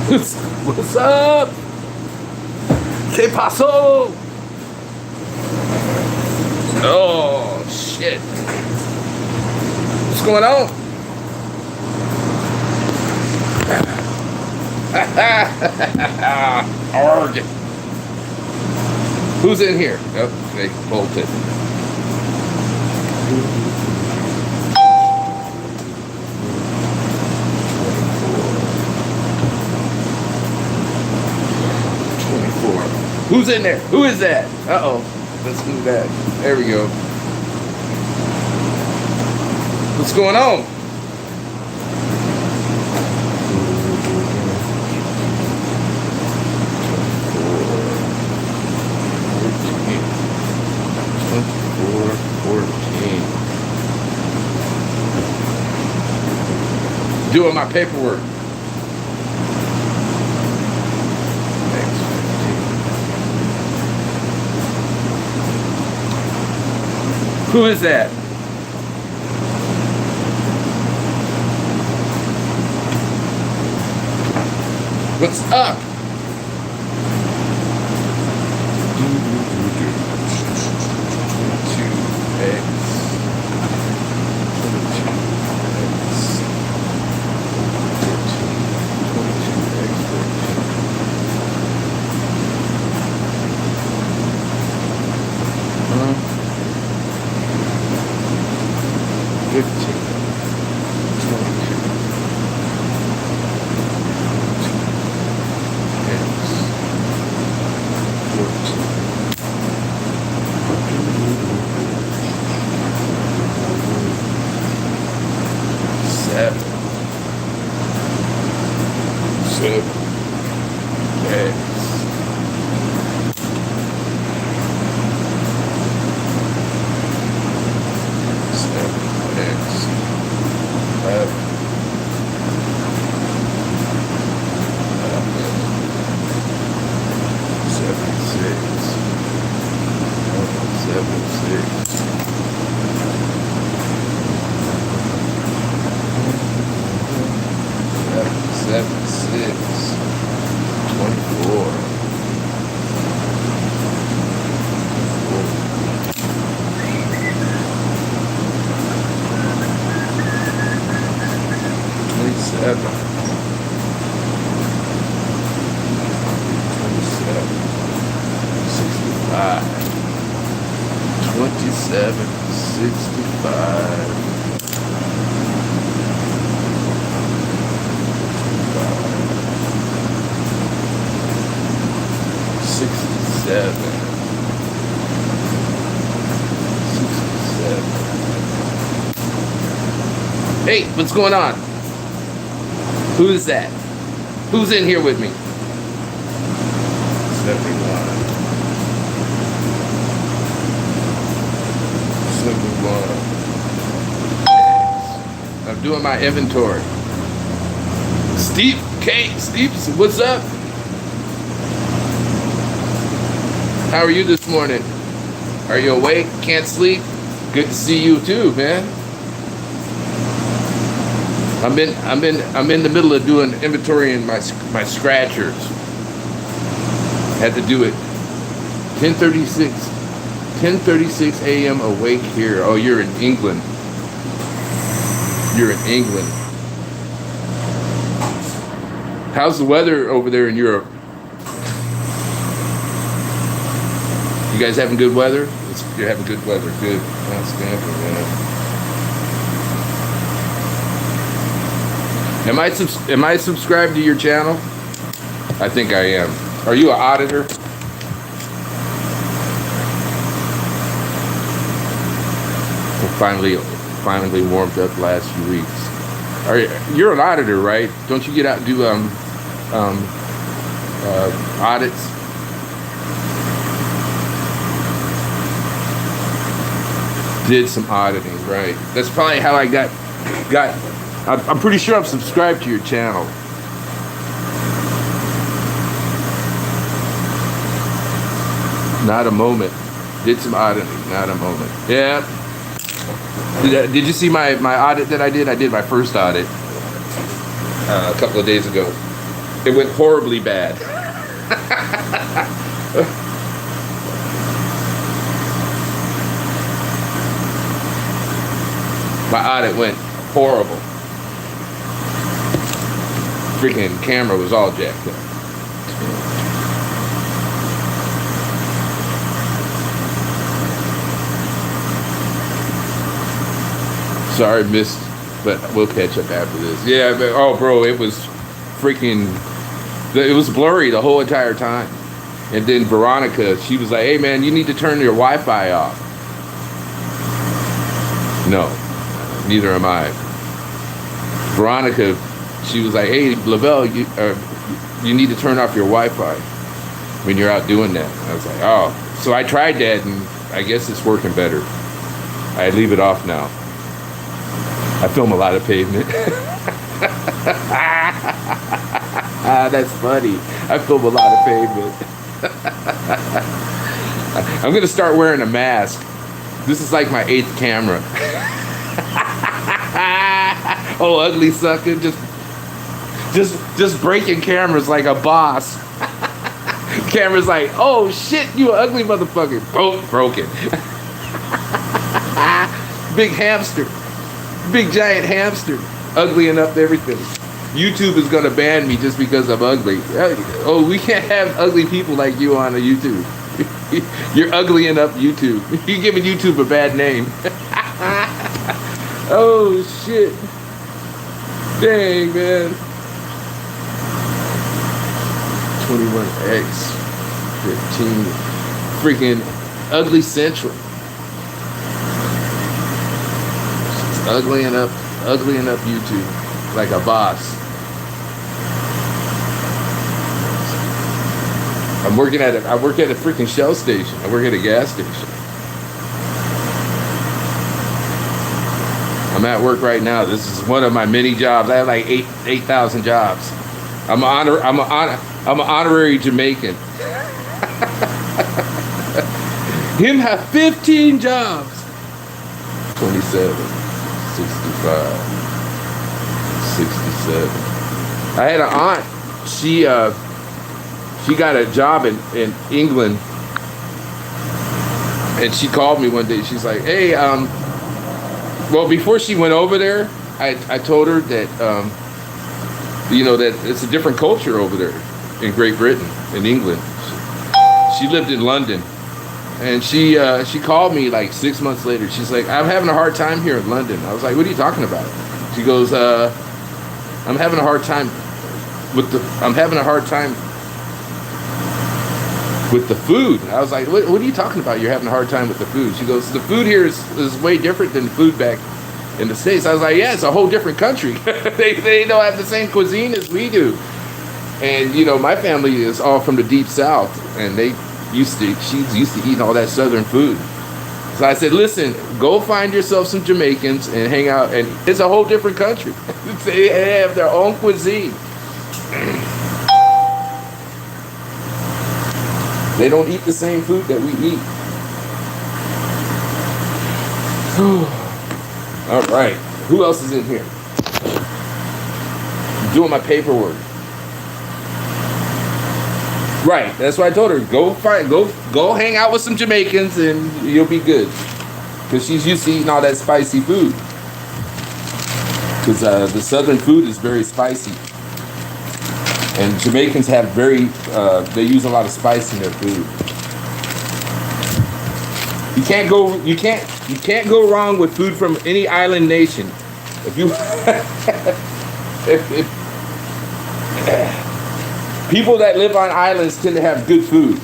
What's up? ¿Qué pasó? Oh, shit. What's going on? Arg. Who's in here? Oh, they bolted. Who's in there? Who is that? Uh-oh. Let's move that. There we go. What's going on? Doing my paperwork. Who is that? What's up? Hey, what's going on? Who is that? Who's in here with me? 71. I'm doing my inventory. Steve, what's up? How are you this morning? Are you awake? Can't sleep? Good to see you too, man. I'm in the middle of doing inventory in my scratchers. Had to do it 10:36 a.m. awake here. Oh, you're in England. You're in England. How's the weather over there in Europe? You guys having good weather? You're having good weather. Good. Outstanding, man. Am I subscribed to your channel? I think I am. Are you an auditor? Finally warmed up the last few weeks. You're an auditor, right? Don't you get out and do audits? Did some auditing, right? That's probably how I got. I'm pretty sure I'm subscribed to your channel. Not a moment. Did some auditing. Not a moment. Yeah. Did you see my audit that I did? I did my first audit a couple of days ago. It went horribly bad. My audit went horrible. Freaking camera was all jacked up. Sorry, missed, but we'll catch up after this. Yeah, but, oh, bro, it was freaking, it was blurry the whole entire time. And then Veronica, she was like, hey, man, you need to turn your Wi-Fi off. No, neither am I. Veronica, she was like, hey, Lavelle, you need to turn off your Wi-Fi when you're out doing that. I was like, oh. So I tried that, and I guess it's working better. I leave it off now. I film a lot of pavement. That's funny. I film a lot of pavement. I'm gonna start wearing a mask. This is like my 8th camera. Oh, ugly sucker, just breaking cameras like a boss. Camera's like, oh shit, you ugly motherfucker. Oh, broken. Big hamster. Big giant hamster, ugly enough to everything. YouTube is gonna ban me just because I'm ugly. Oh, we can't have ugly people like you on a YouTube. You're ugly enough, YouTube. You're giving YouTube a bad name. Oh shit. Dang, man. 21X 15. Freaking ugly central. Ugly enough YouTube, like a boss. I work at a freaking Shell station. I work at a gas station. I'm at work right now. This is one of my many jobs. I have like 8,000 jobs. I'm an honorary Jamaican. Him have 15 jobs. 27. 65, 67. I had an aunt. She got a job in England, and she called me one day. She's like, "Hey, well, before she went over there, I told her that that it's a different culture over there in Great Britain, in England. She lived in London." And she called me like 6 months later. She's like, I'm having a hard time here in London. I was like, what are you talking about? She goes, I'm having a hard time with the food. I was like, what are you talking about? You're having a hard time with the food. She goes, the food here is way different than the food back in the States. I was like, yeah, it's a whole different country. they don't have the same cuisine as we do. And my family is all from the deep South, and she's used to eating all that Southern food. So I said, listen, go find yourself some Jamaicans and hang out. And it's a whole different country. They have their own cuisine. They don't eat the same food that we eat. All right. Who else is in here? I'm doing my paperwork. Right, that's what I told her. Go hang out with some Jamaicans and you'll be good. Because she's used to eating all that spicy food. Because the Southern food is very spicy. And Jamaicans have they use a lot of spice in their food. You can't go wrong with food from any island nation. If you people that live on islands tend to have good food.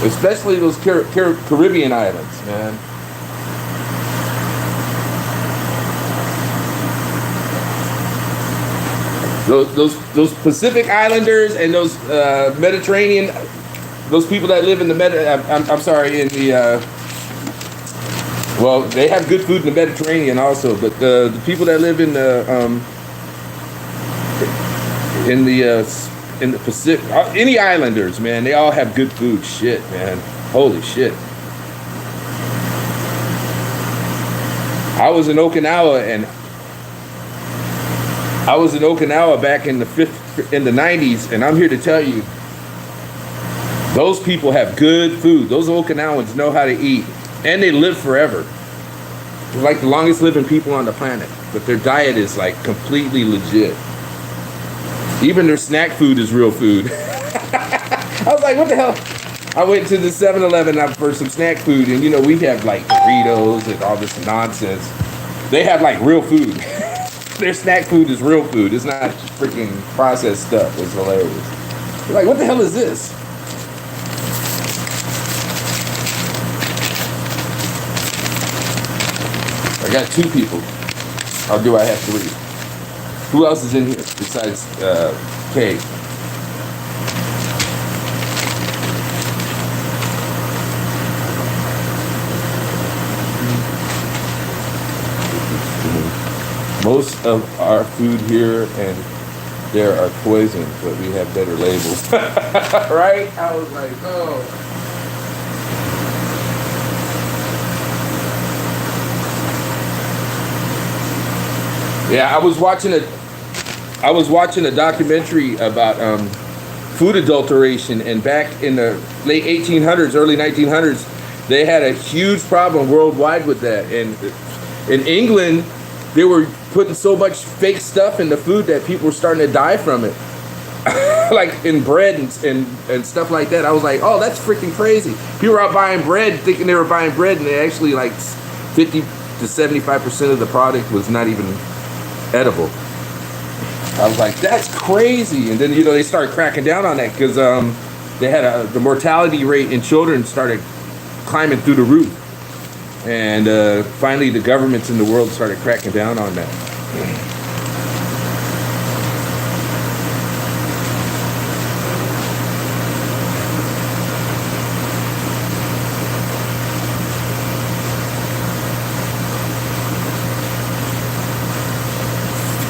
Especially those Caribbean islands, man. Those Pacific Islanders and those Mediterranean, those people that live in the in the. Well, they have good food in the Mediterranean also, but the people that live in the Pacific, any islanders, man, they all have good food. Shit, man, holy shit. I was in Okinawa, and I was in Okinawa back in the 90s, and I'm here to tell you, those people have good food. Those Okinawans know how to eat, and they live forever. They're like the longest living people on the planet, but their diet is like completely legit. Even their snack food is real food. I was like, what the hell? I went to the 7-Eleven for some snack food, and we have like Doritos and all this nonsense. They have like real food. Their snack food is real food. It's not freaking processed stuff. It's hilarious. You're like, what the hell is this? I got 2 people. Or do I have 3? Who else is in here besides Kay? Most of our food here and there are poison, but we have better labels. Right? I was like, oh. Yeah, I was watching a documentary about food adulteration, and back in the late 1800s, early 1900s, they had a huge problem worldwide with that. And in England, they were putting so much fake stuff in the food that people were starting to die from it. Like in bread and stuff like that. I was like, oh, that's freaking crazy. People were out buying bread thinking they were buying bread, and they actually like 50 to 75% of the product was not even edible. I was like, that's crazy. And then they started cracking down on that because they had the mortality rate in children started climbing through the roof. And finally, the governments in the world started cracking down on that.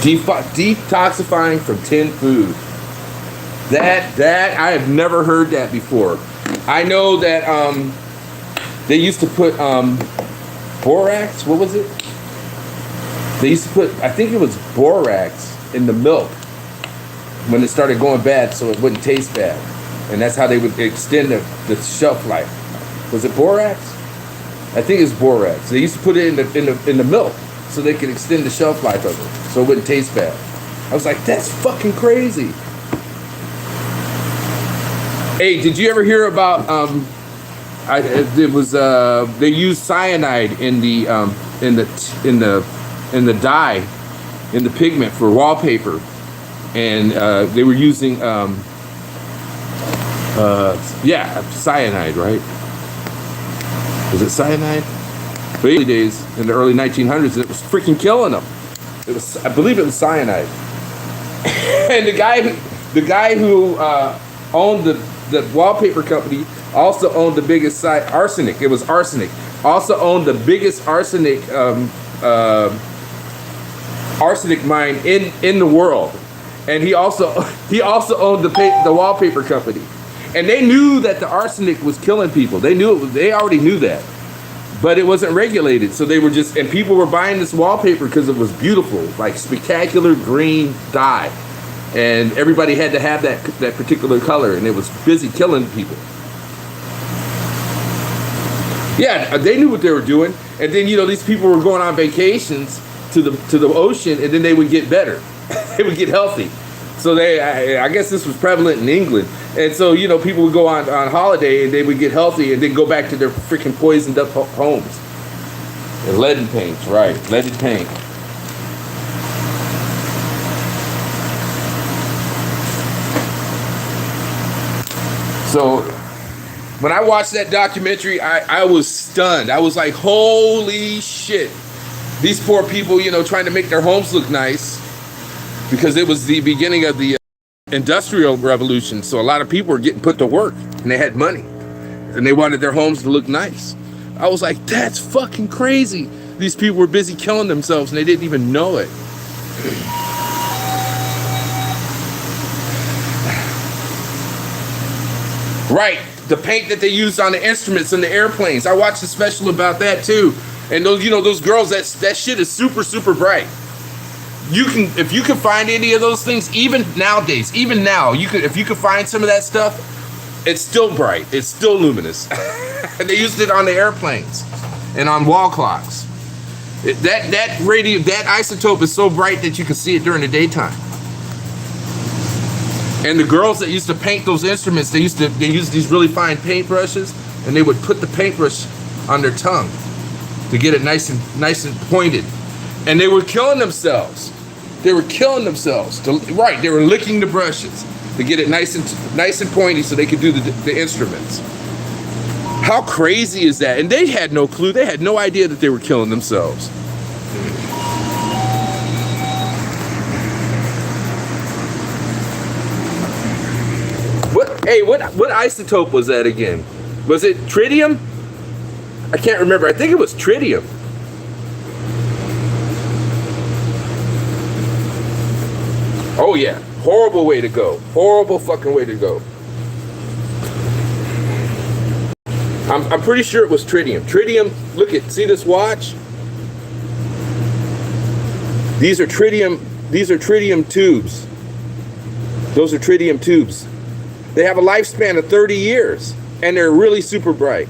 Detoxifying from tin food. That I have never heard that before. I know that they used to put borax. What was it? They used to put, I think it was borax in the milk when it started going bad, so it wouldn't taste bad, and that's how they would extend the shelf life. Was it borax? I think it's borax. They used to put it in the milk so they could extend the shelf life of it, so it wouldn't taste bad. I was like, that's fucking crazy. Hey, did you ever hear about they used cyanide in the dye, in the pigment for wallpaper, and they were using cyanide, right? Was it cyanide? But in the days, in the early 1900s, it was freaking killing them. I believe it was cyanide. And the guy who owned the wallpaper company also owned the biggest arsenic. It was arsenic. Also owned the biggest arsenic mine in the world, and he also owned the wallpaper company. And they knew that the arsenic was killing people. They knew it. They already knew that, but it wasn't regulated. So they were and people were buying this wallpaper because it was beautiful, like spectacular green dye, and everybody had to have that particular color, and it was busy killing people. Yeah, they knew what they were doing, and then these people were going on vacations to the ocean, and then they would get better, they would get healthy. So I guess this was prevalent in England, and so people would go on holiday and they would get healthy, and then go back to their freaking poisoned up homes. And lead paint, right? Leaded paint. So when I watched that documentary, I was stunned. I was like, holy shit. These poor people, trying to make their homes look nice, because it was the beginning of the Industrial Revolution. So a lot of people were getting put to work, and they had money, and they wanted their homes to look nice. I was like, that's fucking crazy. These people were busy killing themselves, and they didn't even know it. Right. The paint that they used on the instruments and the airplanes. I watched a special about that too. And those, you know, those girls, that shit is super, super bright. If you can find any of those things, even nowadays, even now, if you could find some of that stuff, it's still bright. It's still luminous. And they used it on the airplanes and on wall clocks. That isotope is so bright that you can see it during the daytime. And the girls that used to paint those instruments, they used these really fine paintbrushes, and they would put the paintbrush on their tongue to get it nice and pointed. And they were killing themselves. They were killing themselves. They were licking the brushes to get it nice and pointy so they could do the instruments. How crazy is that? And they had no clue. They had no idea that they were killing themselves. What isotope was that again? Was it tritium? I can't remember. I think it was tritium. Oh yeah, horrible way to go. Horrible fucking way to go. I'm pretty sure it was tritium. Tritium, see this watch? These are tritium tubes. Those are tritium tubes. They have a lifespan of 30 years, and they're really super bright.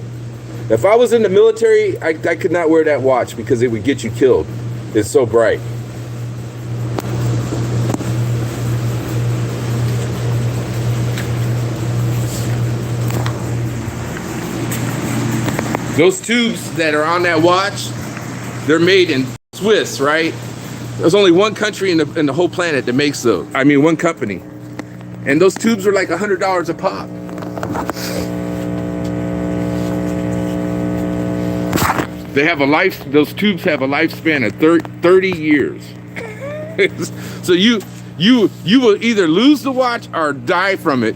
If I was in the military, I could not wear that watch because it would get you killed. It's so bright. Those tubes that are on that watch, they're made in Swiss, right? There's only one country in the whole planet that makes those. I mean, one company. And those tubes are like $100 a pop. Those tubes have a lifespan of 30 years. So you will either lose the watch or die from it.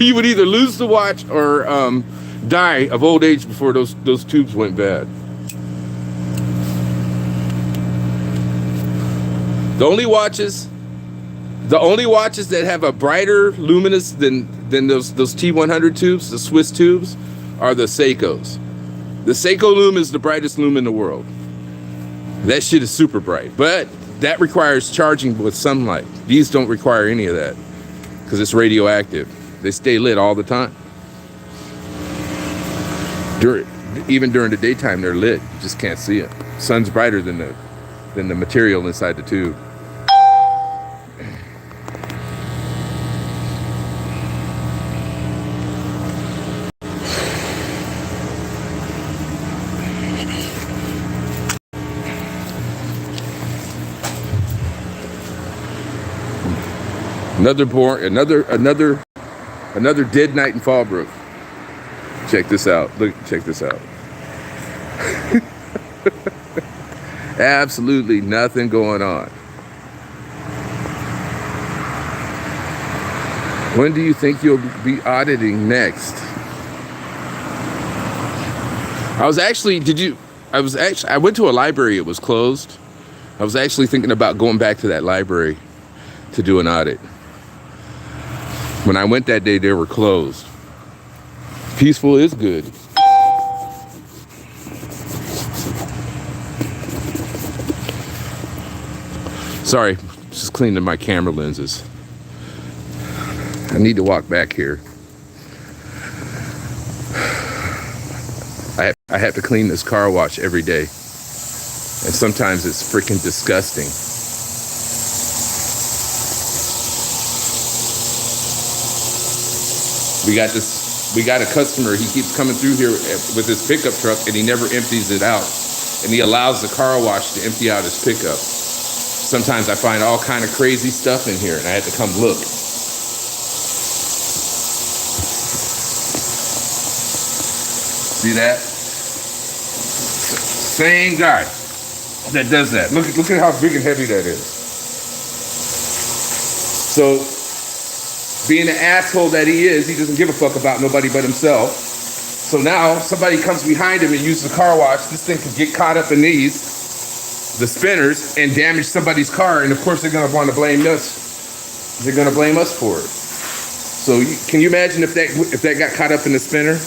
You would either lose the watch or die of old age before those tubes went bad. The only watches that have a brighter luminous than those T100 tubes, the Swiss tubes, are the Seikos. The Seiko lume is the brightest lume in the world. That shit is super bright, but that requires charging with sunlight. These don't require any of that because it's radioactive. They stay lit all the time. Even during the daytime, they're lit. You just can't see it. Sun's brighter than the material inside the tube. Another dead night in Fallbrook. Check this out. Check this out. Absolutely nothing going on. When do you think you'll be auditing next? I went to a library, it was closed. I was actually thinking about going back to that library to do an audit. When I went that day, they were closed. Peaceful is good. Sorry, just cleaning my camera lenses. I need to walk back here. I have to clean this car wash every day. And sometimes it's freaking disgusting. We got a customer, he keeps coming through here with his pickup truck and he never empties it out. And he allows the car wash to empty out his pickup. Sometimes I find all kind of crazy stuff in here and I had to come look. See that? Same guy that does that. Look at how big and heavy that is. So, being the asshole that he is, he doesn't give a fuck about nobody but himself. So now somebody comes behind him and uses the car wash. This thing could get caught up in the spinners, and damage somebody's car. And of course, they're gonna want to blame us. They're gonna blame us for it. So can you imagine if that got caught up in the spinner?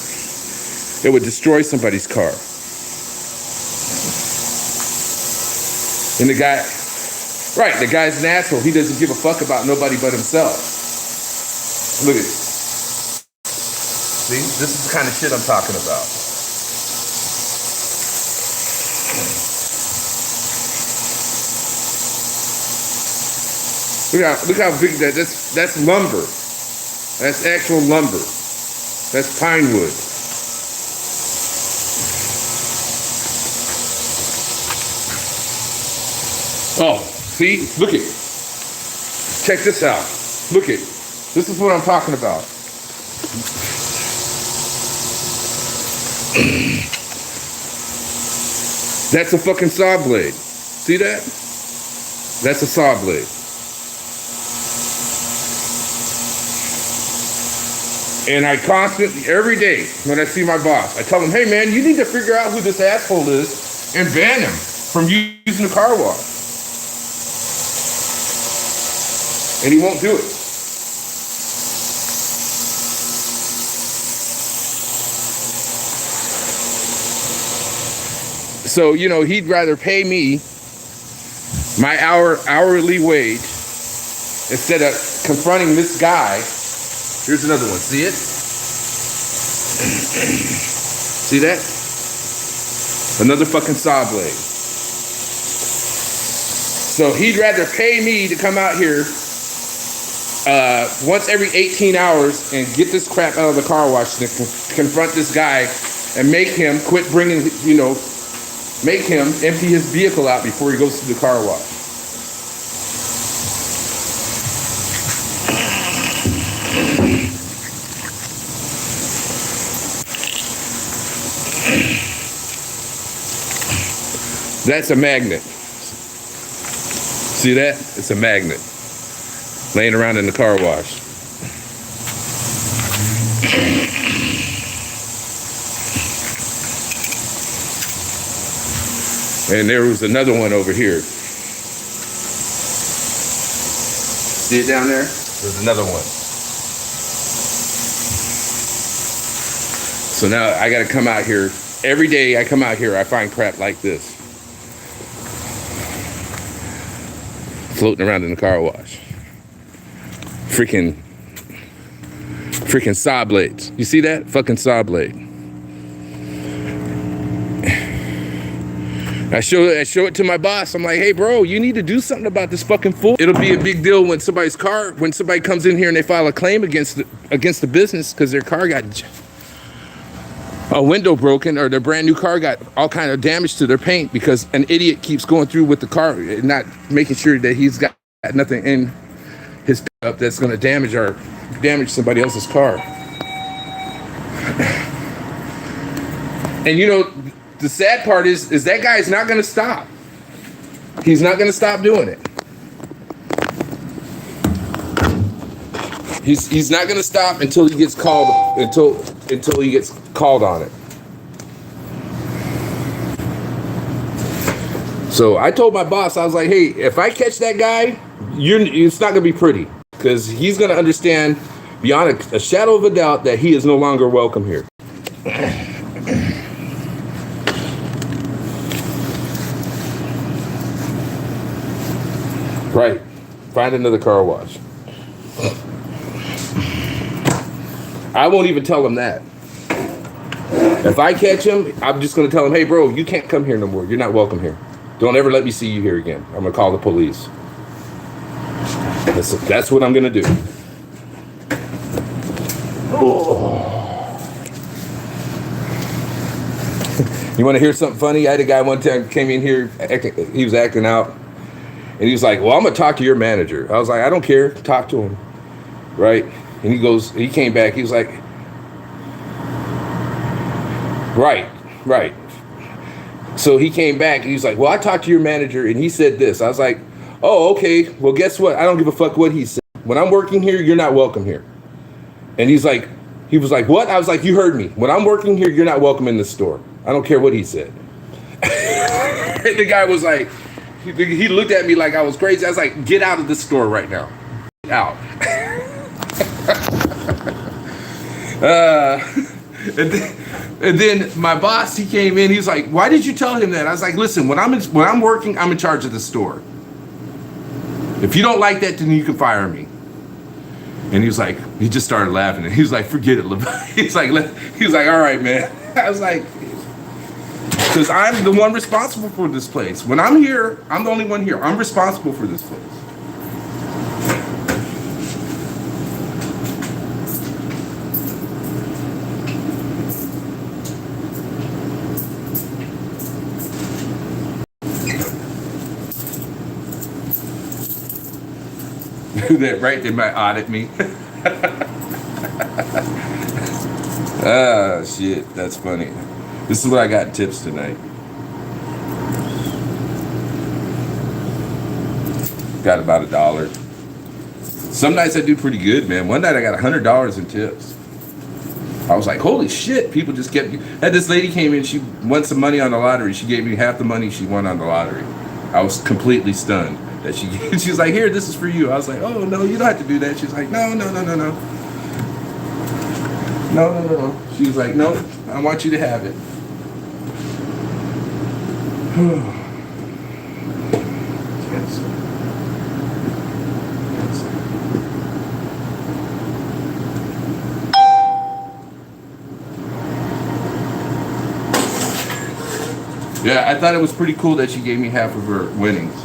It would destroy somebody's car. And the guy, right, the guy's an asshole. He doesn't give a fuck about nobody but himself. Look at it. See, this is the kind of shit I'm talking about. Look how big that's lumber. That's actual lumber. That's pine wood. Oh, see? Look it. Check this out. Look it. This is what I'm talking about. That's a fucking saw blade. See that? That's a saw blade. And I constantly, every day, when I see my boss, I tell him, hey man, you need to figure out who this asshole is and ban him from using the car wash. And he won't do it. So, you know, he'd rather pay me my hourly wage instead of confronting this guy. Here's another one. See it? See that? Another fucking saw blade. So he'd rather pay me to come out here once every 18 hours and get this crap out of the car wash to confront this guy and make him quit bringing, you know, make him empty his vehicle out before he goes to the car wash. That's a magnet. See that? It's a magnet laying around in the car wash. And there was another one over here. See it down there? There's another one. So now I gotta come out here. Every day I come out here, I find crap like this. Floating around in the car wash. Freaking saw blades. You see that? Fucking saw blade. I show it to my boss. I'm like, hey bro, you need to do something about this fucking fool. It'll be a big deal when somebody comes in here and they file a claim against the business because their car got a window broken or their brand new car got all kind of damage to their paint because an idiot keeps going through with the car and not making sure that he's got nothing in his pickup that's going to damage somebody else's car. And you know, the sad part is that guy's not going to stop. He's not going to stop doing it. He's not going to stop until he gets called until he gets called on it. So I told my boss, I was like, hey, if I catch that guy, it's not going to be pretty because he's going to understand beyond a shadow of a doubt that he is no longer welcome here. Right. Find another car wash. I won't even tell him that. If I catch him, I'm just going to tell him, hey, bro, you can't come here no more. You're not welcome here. Don't ever let me see you here again. I'm going to call the police. That's what I'm going to do. Oh. You want to hear something funny? I had a guy one time came in here, he was acting out. And he was like, well, I'm going to talk to your manager. I was like, I don't care. Talk to him. Right? And he came back. He was like, right. So he came back and he was like, well, I talked to your manager and he said this. I was like, oh, okay. Well, guess what? I don't give a fuck what he said. When I'm working here, you're not welcome here. And he was like, what? I was like, you heard me. When I'm working here, you're not welcome in the store. I don't care what he said. And the guy was like, he looked at me like I was crazy. I was like, get out of the store right now. Get out. And then my boss, he came in. He's like, "Why did you tell him that?" I was like, "Listen, when I'm working, I'm in charge of the store. If you don't like that, then you can fire me." And he was like, he just started laughing. And he was like, "Forget it, Levi." He's like, "All right, man." I was like, because I'm the one responsible for this place. When I'm here, I'm the only one here. I'm responsible for this place. That right, they might audit me. Ah, shit, that's funny. This is what I got in tips tonight. Got about $1. Some nights I do pretty good, man. One night I got $100 in tips. I was like, holy shit, people just kept. Had this lady came in, she won some money on the lottery. She gave me half the money she won on the lottery. I was completely stunned that she was like, "Here, this is for you." I was like, "Oh no, you don't have to do that." She's like, "No. No. She was like, "No, I want you to have it." Yeah, I thought it was pretty cool that she gave me half of her winnings.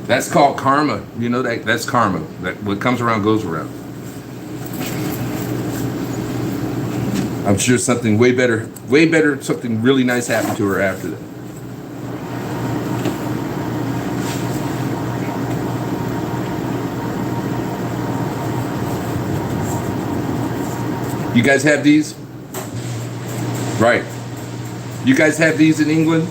That's called karma. You know that's karma. That what comes around goes around. I'm sure something way better, something really nice happened to her after that. You guys have these? Right. You guys have these in England?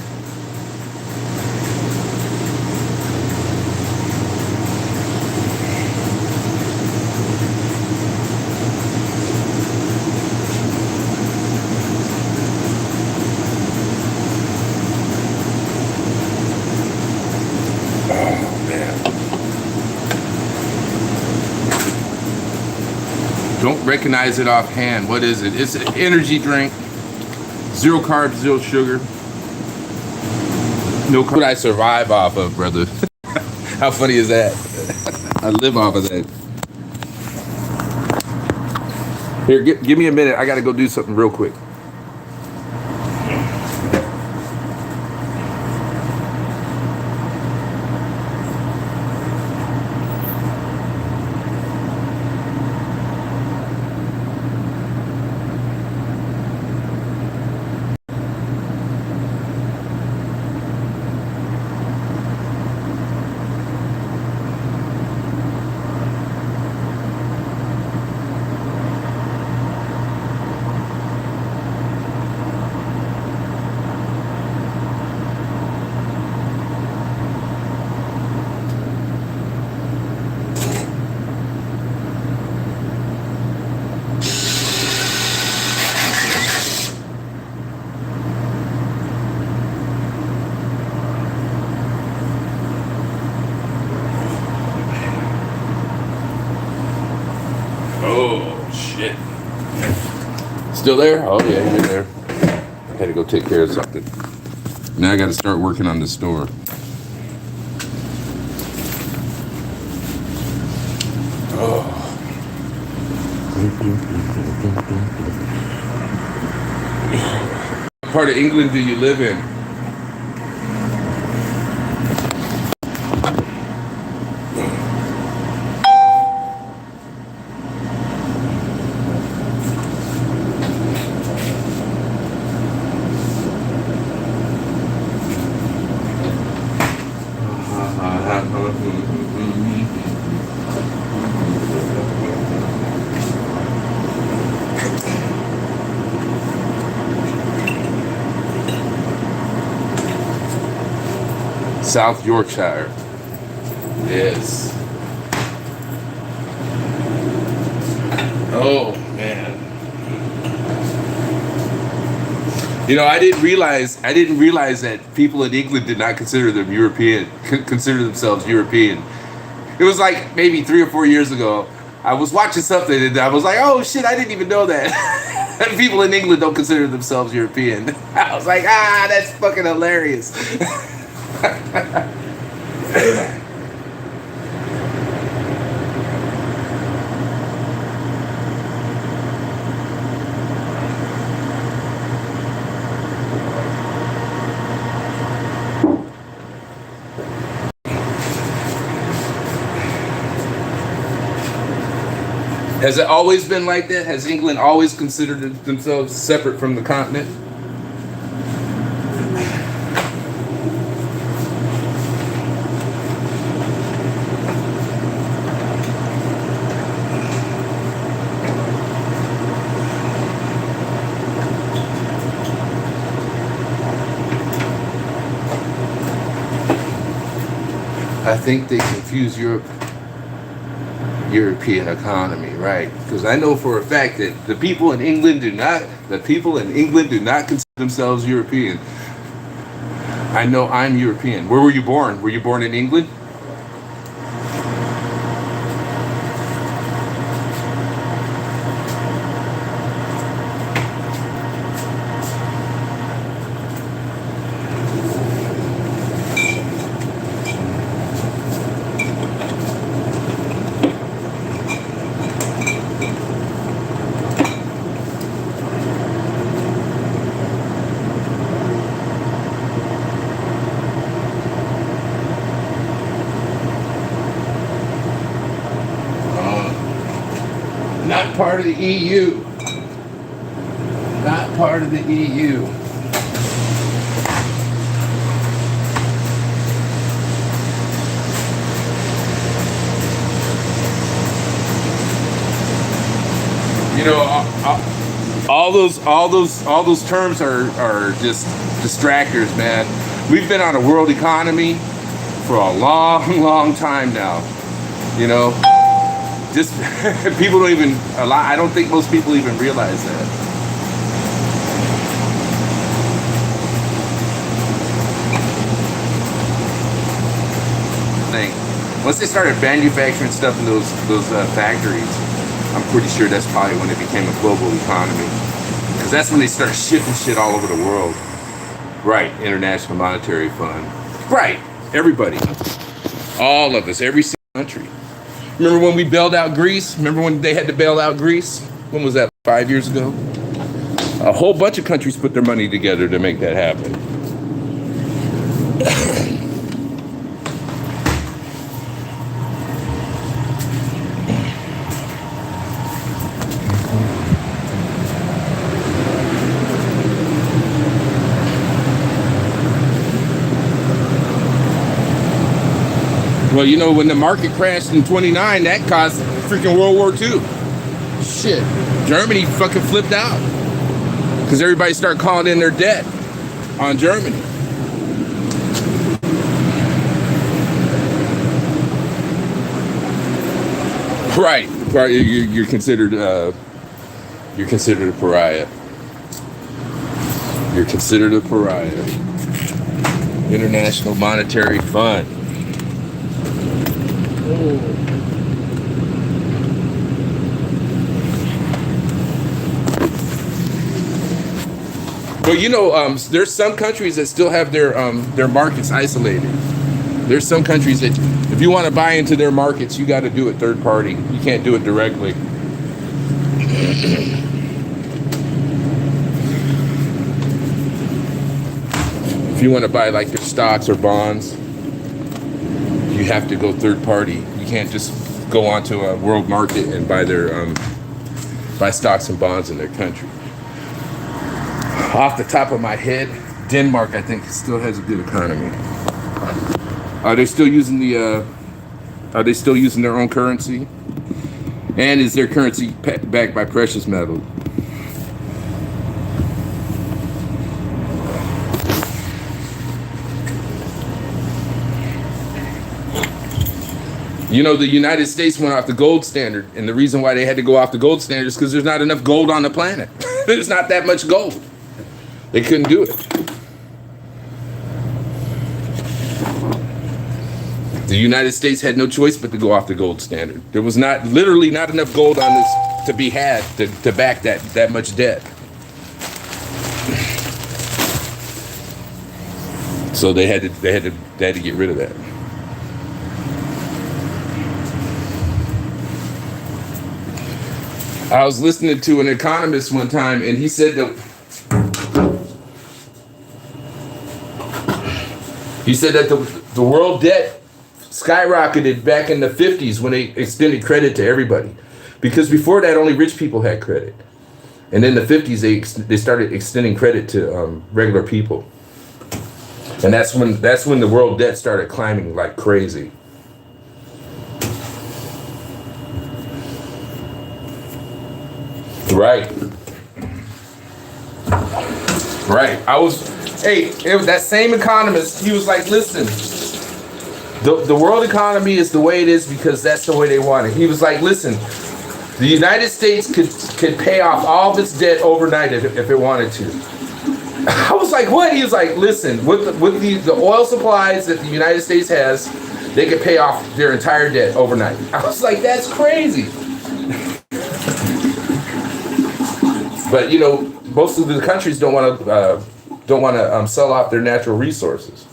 Don't recognize it offhand. What is it? It's an energy drink. 0 carbs, 0 sugar. No carbs. What I survive off of, brother. How funny is that? I live off of that. Here, give me a minute. I got to go do something real quick. Oh, shit. Still there? Oh, yeah, you're there. Had to go take care of something. Now I got to start working on the store. Oh. What part of England do you live in? South Yorkshire. Yes. Oh man. You know, I didn't realize that people in England did not consider themselves European. It was like maybe 3 or 4 years ago. I was watching something and I was like, oh shit, I didn't even know that. People in England don't consider themselves European. I was like, that's fucking hilarious. Has it always been like that? Has England always considered themselves separate from the continent? I think they confuse European economy, right? Because I know for a fact that the people in England do not consider themselves European. I know I'm European. Where were you born? Were you born in England? Not part of the EU. Not part of the EU. You know, all those terms are just distractors, man. We've been on a world economy for a long time now. You know, just people don't even allow. I don't think most people even realize that. Once they started manufacturing stuff in those factories, I'm pretty sure that's probably when it became a global economy. Because that's when they start shipping shit all over the world. Right, International Monetary Fund. Right, everybody. All of us, every single country. Remember when we bailed out Greece? Remember when they had to bail out Greece? When was that, 5 years ago? A whole bunch of countries put their money together to make that happen. Well, you know, when the market crashed in 29, that caused freaking World War II. Shit. Germany fucking flipped out. Because everybody started calling in their debt on Germany. Right. You're considered a pariah. You're considered a pariah. International Monetary Fund. Well, you know, there's some countries that still have their markets isolated. There's some countries that, if you want to buy into their markets, you got to do it third party. You can't do it directly. If you want to buy like their stocks or bonds, you have to go third party. You can't just go onto a world market and buy buy stocks and bonds in their country. Off the top of my head, Denmark, I think, still has a good economy. Are they still using their own currency? And is their currency backed by precious metal? You know, the United States went off the gold standard, and the reason why they had to go off the gold standard is because there's not enough gold on the planet. There's not that much gold. They couldn't do it. The United States had no choice but to go off the gold standard. There was literally not enough gold on this to be had to back that much debt. So they had to get rid of that. I was listening to an economist one time, and he said that the world debt skyrocketed back in the 50s when they extended credit to everybody, because before that only rich people had credit, and in the 50s they started extending credit to regular people, and that's when the world debt started climbing like crazy. Right. It was that same economist. He was like, listen, the world economy is the way it is because that's the way they want it. He was like, listen, the United States could pay off all of its debt overnight if it wanted to. I was like, what? He was like, listen, with the oil supplies that the United States has, they could pay off their entire debt overnight. I was like, that's crazy. But most of the countries don't want to sell off their natural resources.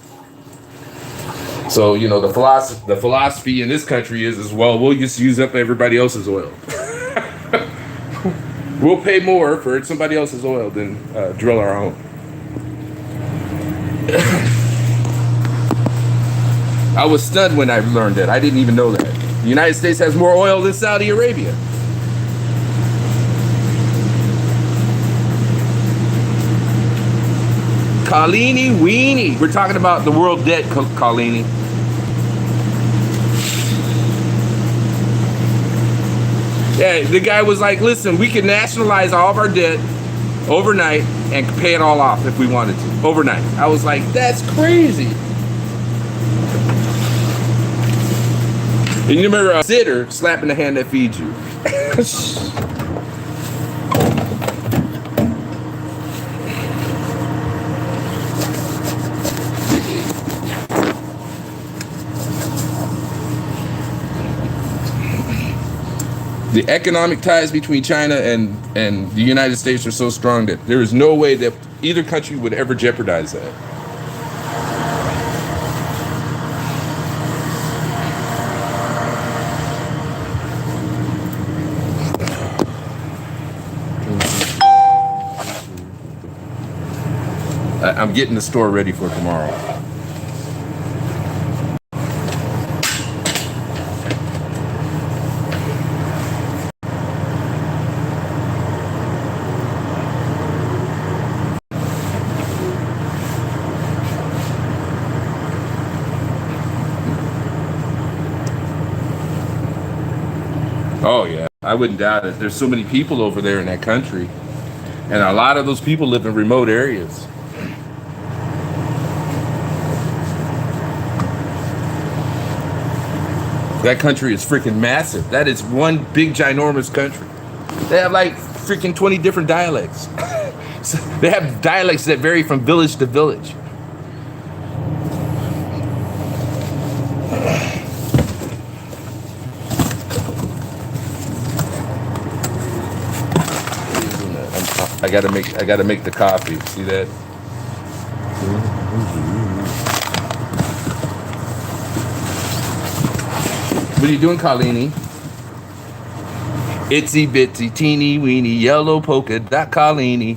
So the philosophy in this country is well, we'll just use up everybody else's oil. We'll pay more for somebody else's oil than drill our own. I was stunned when I learned that. I didn't even know that. The United States has more oil than Saudi Arabia. Carlini Weenie. We're talking about the world debt, Carlini. Yeah, the guy was like, listen, we can nationalize all of our debt overnight and pay it all off if we wanted to. Overnight. I was like, that's crazy. And you remember Sitter slapping the hand that feeds you. The economic ties between China and the United States are so strong that there is no way that either country would ever jeopardize that. I'm getting the store ready for tomorrow. Oh yeah, I wouldn't doubt it. There's so many people over there in that country, and a lot of those people live in remote areas. That country is freaking massive. That is one big ginormous country. They have like freaking 20 different dialects. So they have dialects that vary from village to village. I gotta make the coffee. See that? What are you doing, Carlini? Itsy bitsy teeny weeny yellow polka dot Carlini.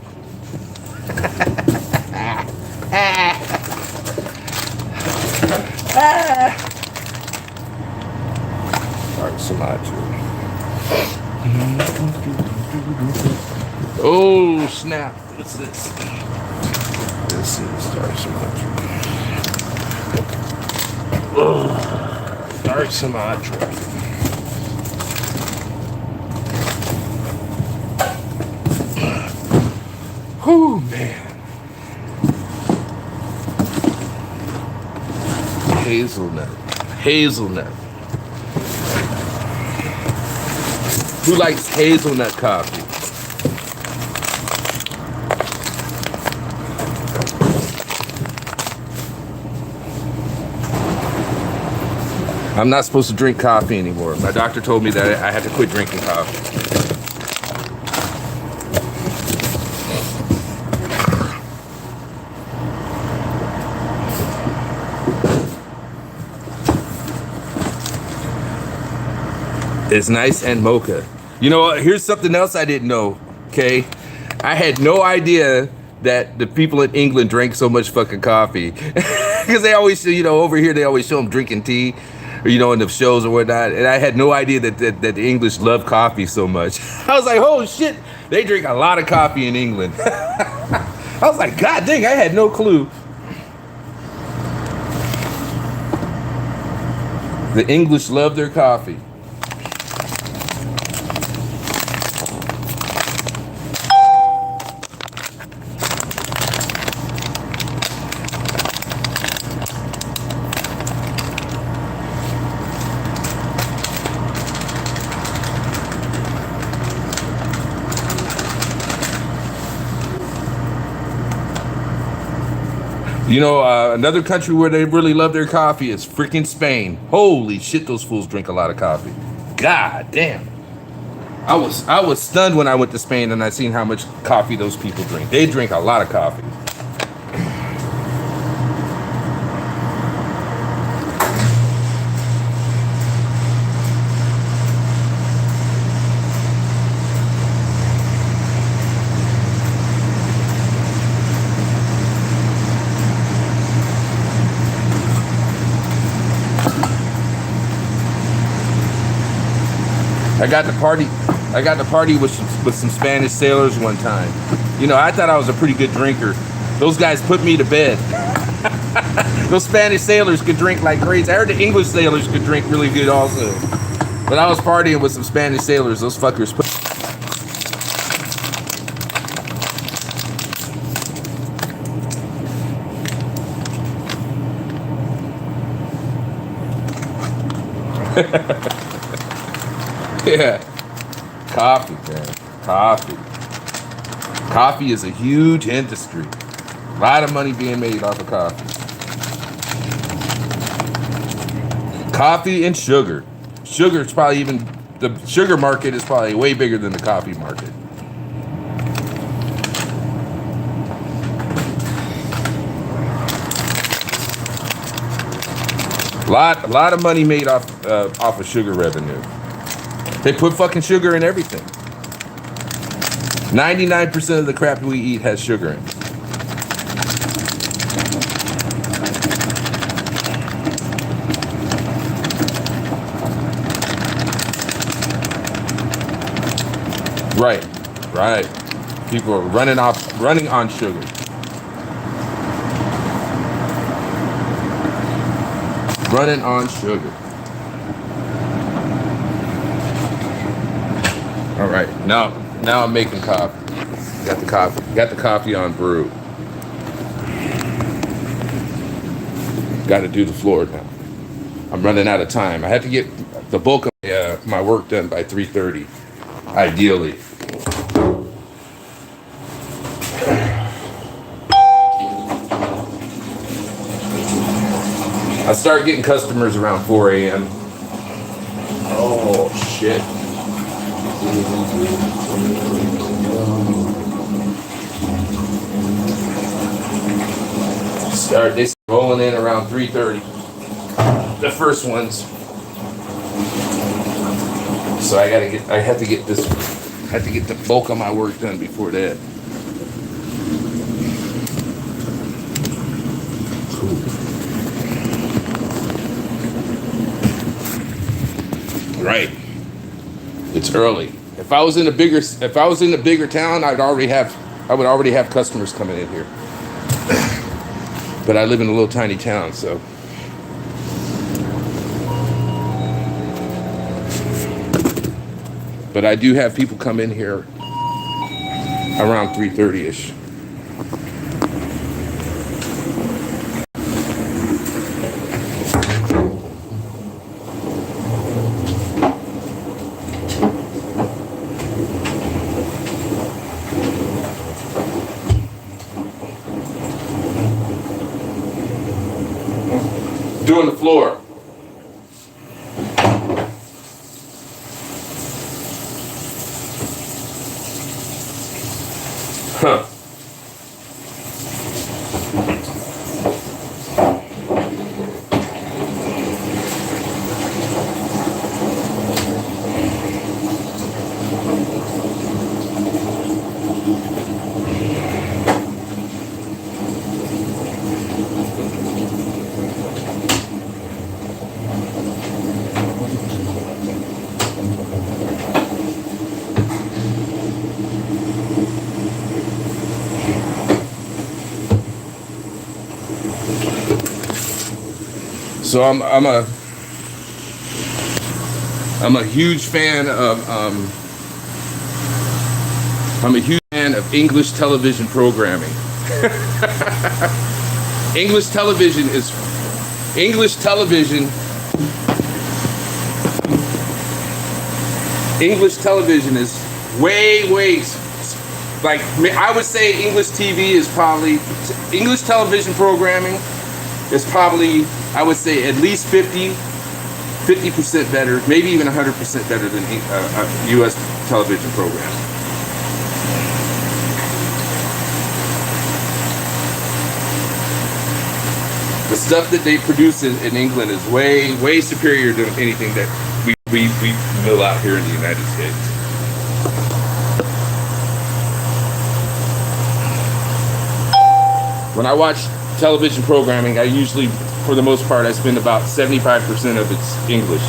Art Sinatra. Oh snap! What's this? This is Art Sinatra. Art Sinatra. Oh man. Hazelnut. Who likes hazelnut coffee? I'm not supposed to drink coffee anymore. My doctor told me that I had to quit drinking coffee. It's nice and mocha. You know what? Here's something else I didn't know, okay? I had no idea that the people in England drank so much fucking coffee. Because they always, you know, over here they always show them drinking tea, or, you know, in the shows or whatnot. And I had no idea that the English love coffee so much. I was like, oh shit, they drink a lot of coffee in England. I was like, God dang, I had no clue. The English love their coffee. You know, another country where they really love their coffee is freaking Spain. Holy shit, those fools drink a lot of coffee. God damn. I was stunned when I went to Spain and I seen how much coffee those people drink. They drink a lot of coffee. I got to party with some Spanish sailors one time. You know, I thought I was a pretty good drinker. Those guys put me to bed. Those Spanish sailors could drink like crazy. I heard the English sailors could drink really good also. But I was partying with some Spanish sailors. Those fuckers put... Yeah, coffee, man. Coffee. Coffee is a huge industry. A lot of money being made off of coffee. Coffee and sugar. Sugar is probably even, the sugar market is probably way bigger than the coffee market. A lot of money made off of sugar revenue. They put fucking sugar in everything. 99% of the crap we eat has sugar in it. Right. People are running on sugar. Running on sugar. All right, now I'm making coffee. Got the coffee on brew. Got to do the floor now. I'm running out of time. I had to get the bulk of my work done by 3:30, ideally. I start getting customers around 4 a.m. Oh shit. They start rolling in around 3:30. The first ones. So I have to get the bulk of my work done before that. Right. It's early. If I was in a bigger town, I would already have customers coming in here. But I live in a little tiny town, so. But I do have people come in here around 3:30ish. Doing the floor. Huh. So I'm a huge fan of I'm a huge fan of English television programming. English television is English television English television is way like I would say English TV is probably English television programming is probably I would say at least 50% better, maybe even 100% better than U.S. television program. The stuff that they produce in England is way superior to anything that we mill out here in the United States. When I watch television programming, I usually, for the most part, I spend about 75% of it's English.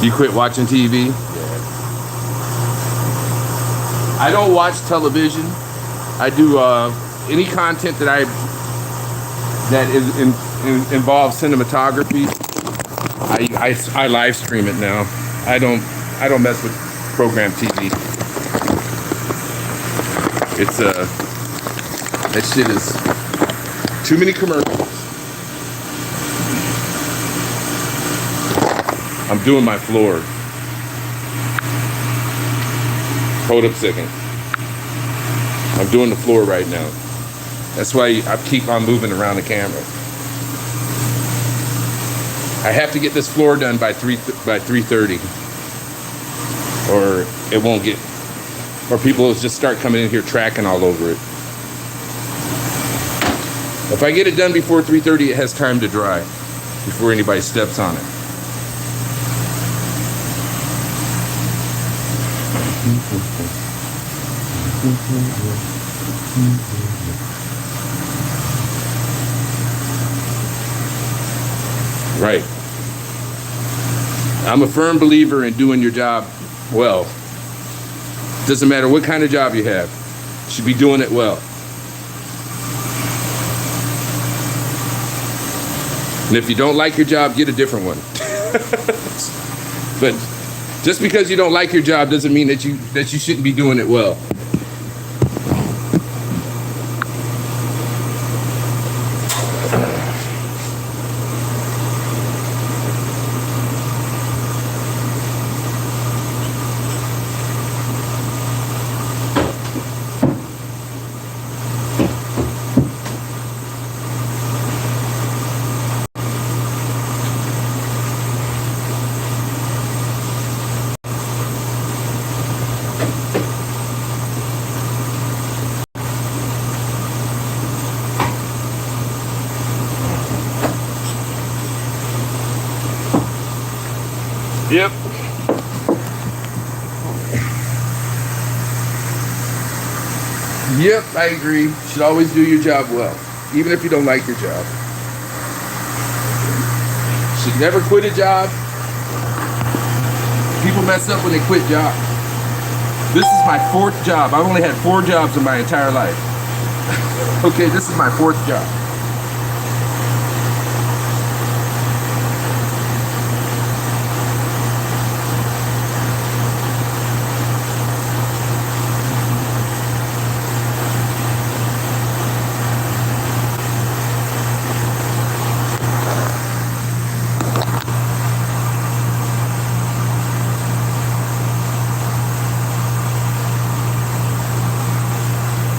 You quit watching TV? Yeah. I don't watch television. I do any content that involves cinematography. I live stream it now. I don't mess with program TV. It's that shit is too many commercials. I'm doing my floor. Hold up a second. I'm doing the floor right now. That's why I keep on moving around the camera. I have to get this floor done by 3:30, or it won't get, or people will just start coming in here tracking all over it. If I get it done before 3:30, it has time to dry before anybody steps on it. Right. I'm a firm believer in doing your job well. Doesn't matter what kind of job you have. You should be doing it well. And if you don't like your job, get a different one. But just because you don't like your job doesn't mean that you shouldn't be doing it well. Yep. Yep, I agree. You should always do your job well, even if you don't like your job. You should never quit a job. People mess up when they quit jobs. This is my 4th job. I've only had 4 jobs in my entire life. Okay, this is my 4th job.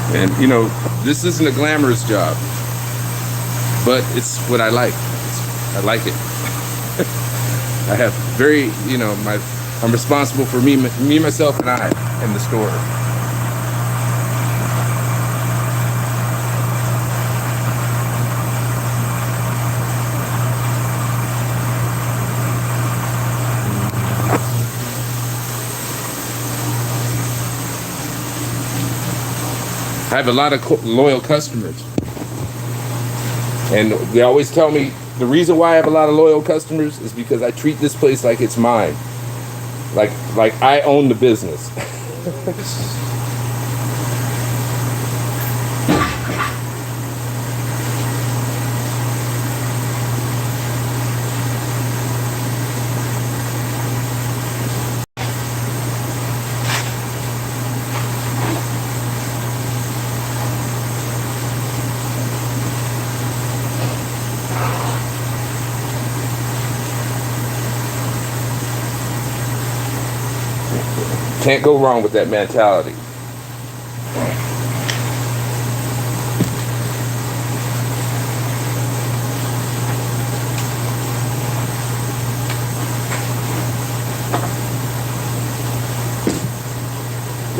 And you know, this isn't a glamorous job, but it's what I like. I like it. I have very, I'm responsible for me, myself, and I in the store. I have a lot of loyal customers. And they always tell me the reason why I have a lot of loyal customers is because I treat this place like it's mine. Like I own the business. Can't go wrong with that mentality.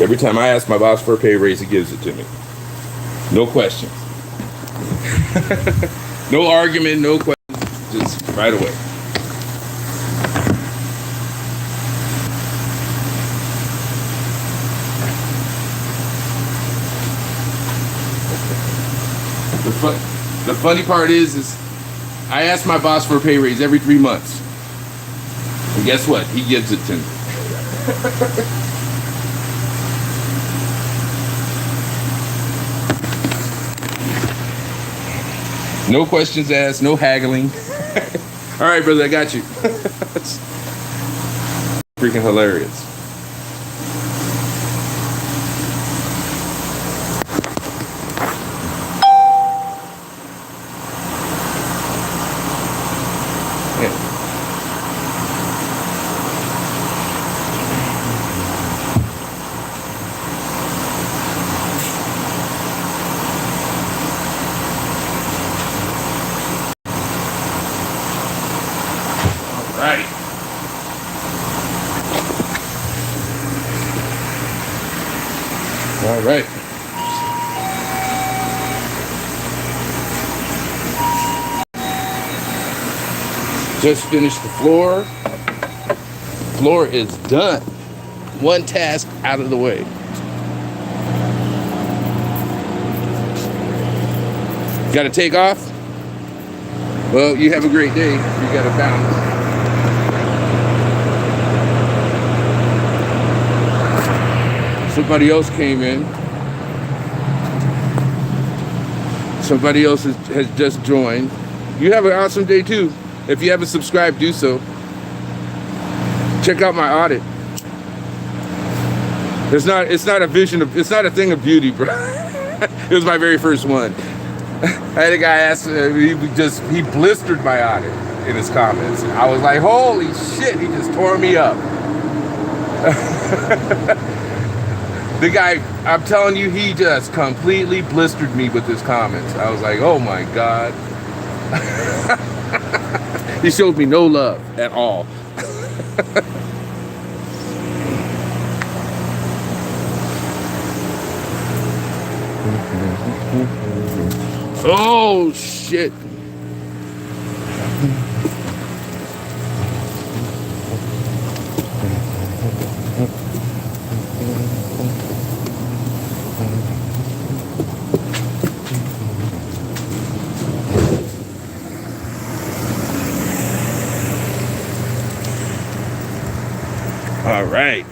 Every time I ask my boss for a pay raise, he gives it to me. No questions. No argument, no questions, just right away. The funny part is I ask my boss for a pay raise every 3 months. And guess what? He gives it to me. No questions asked, no haggling. All right, brother, I got you. Freaking hilarious. Right. All right. Just finished the floor. Floor is done. One task out of the way. Got to take off? Well, you have a great day. You got to bounce. Somebody else came in. Somebody else has just joined. You have an awesome day too. If you haven't subscribed, do so. Check out my audit. It's not a thing of beauty, bro. It was my very first one. I had a guy ask, he blistered my audit in his comments. I was like, holy shit, he just tore me up. The guy, I'm telling you, he just completely blistered me with his comments. I was like, oh my God. He showed me no love at all. Oh shit. All right.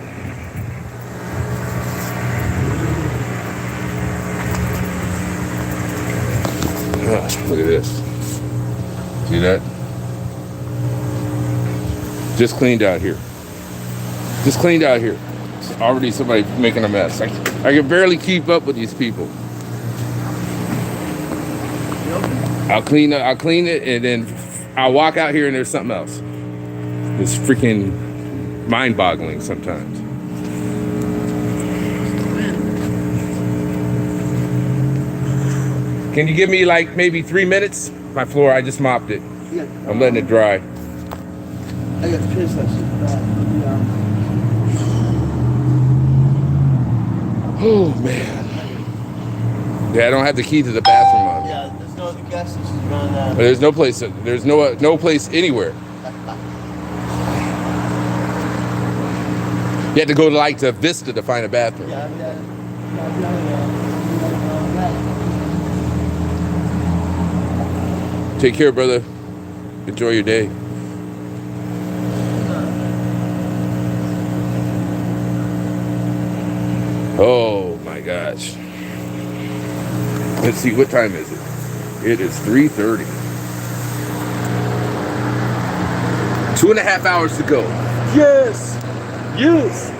Look at this. See that? Just cleaned out here. Just cleaned out here. It's already somebody making a mess. I can barely keep up with these people. I'll clean it, and then I'll walk out here and there's something else. It's freaking mind-boggling sometimes. Can you give me like maybe 3 minutes? My floor, I just mopped it. I'm letting it dry. I got pissed. I should Oh man. Yeah, I don't have the key to the bathroom on me. Yeah, there's no other gas station around that. There's no place. There's no place anywhere. You had to go to like to Vista to find a bathroom. Yeah, Take care, brother. Enjoy your day. Oh my gosh. Let's see, what time is it? It is 3:30. 2.5 hours to go. Yes! Yes!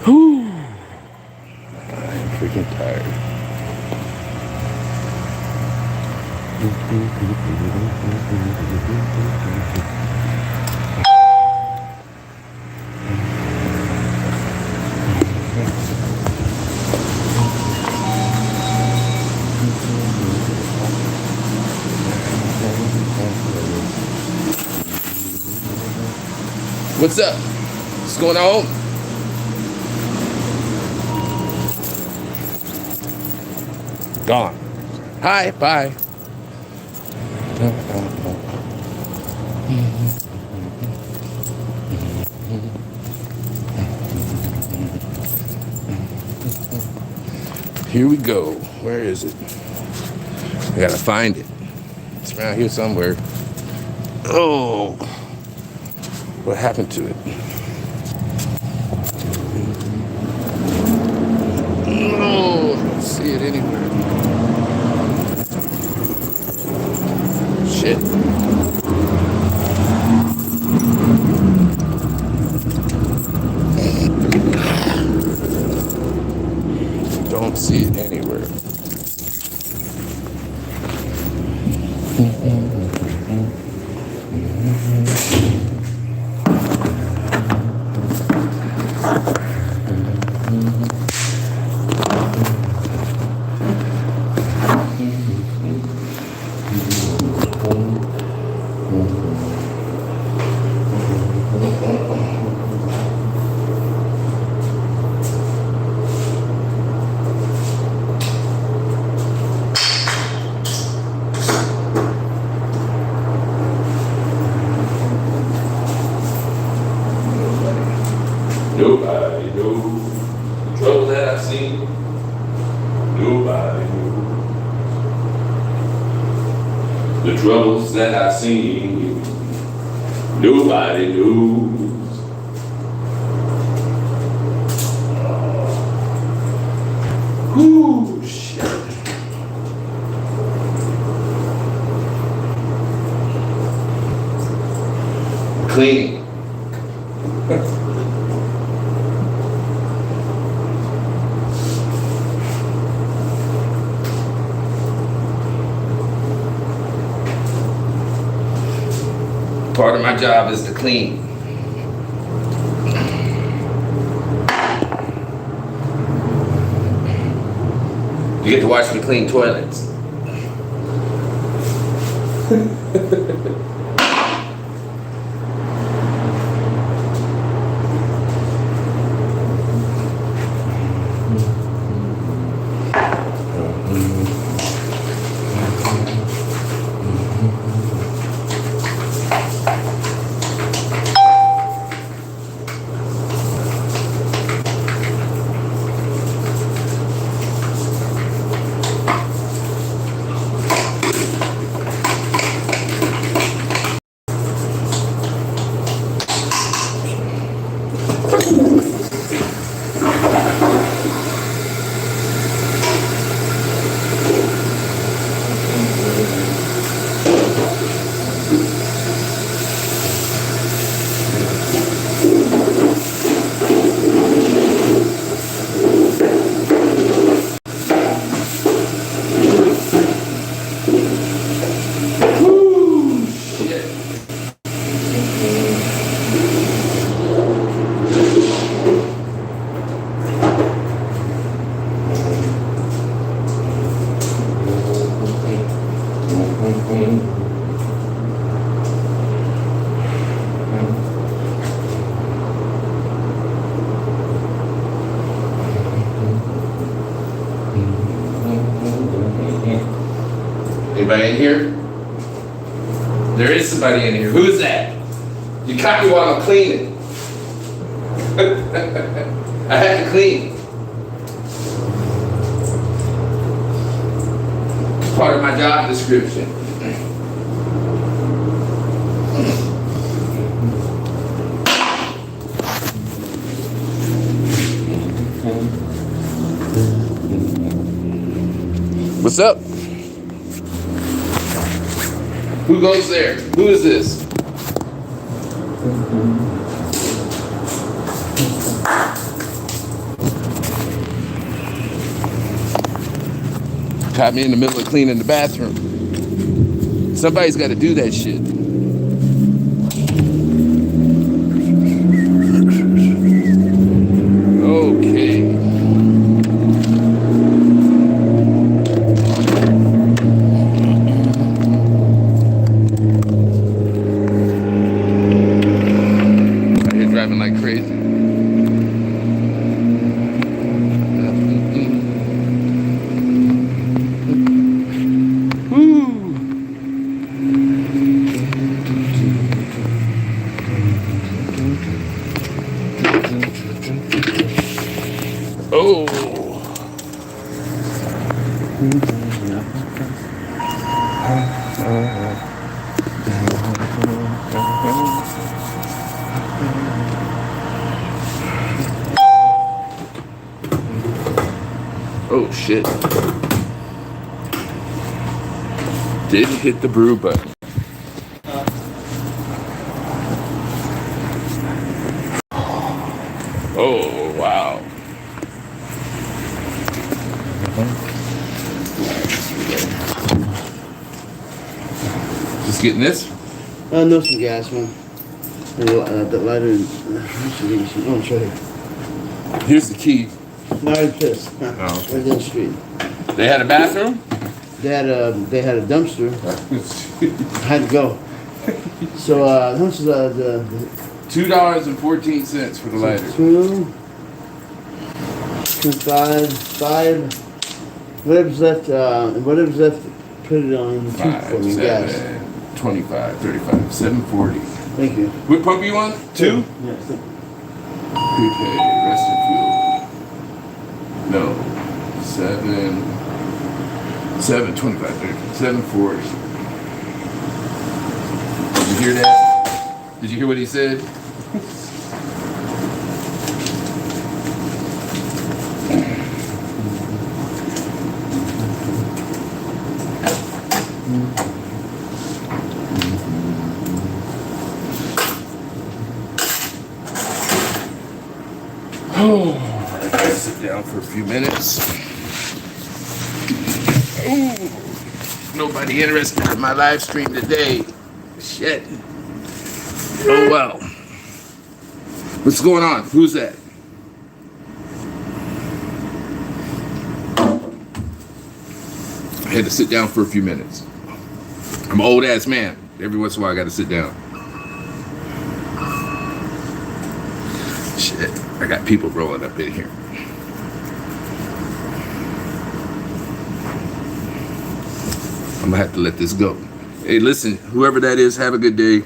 Whew. I'm freaking tired. What's up? What's going on? Gone. Hi, bye. Here we go. Where is it? I gotta find it. It's around here somewhere. Oh, what happened to it? Oh, I don't see it anywhere. Shit. Don't see it anywhere. Nobody knows the trouble that I've seen. Nobody knows the troubles that I've seen. Nobody knows. cleaning. Part of my job is to clean. You get to watch me clean toilets. Anybody in here? There is somebody in here. Who's that? You caught me while I'm cleaning. I had to clean. It's part of my job description. What's up? Who goes there? Who is this? Caught me in the middle of cleaning the bathroom. Somebody's got to do that shit. Okay. Driving like crazy. Oh. Oh shit. Didn't hit the brew button. Oh wow. Just getting this? No, some gas, man. The lighter. Oh, it's right here. Here's the key. No, it's this. Oh. Right down the street. They had a bathroom? They had a dumpster. I had to go. So how much is the $2.14 for the lighter. 5. Whatever's left, put it on the tube for me, gas. 25, 35, $7.40. Thank you. What pump are you on? 2? Yes. Prepaid, rest and fuel. No. 25, 30, 740. Did you hear that? Did you hear what he said? Oh, I gotta sit down for a few minutes. Ooh, nobody interested in my live stream today. Shit. Oh well. What's going on? Who's that? I had to sit down for a few minutes. I'm an old ass man. Every once in a while I gotta sit down. Shit. I got people rolling up in here. I'm gonna have to let this go. Hey, listen, whoever that is, have a good day.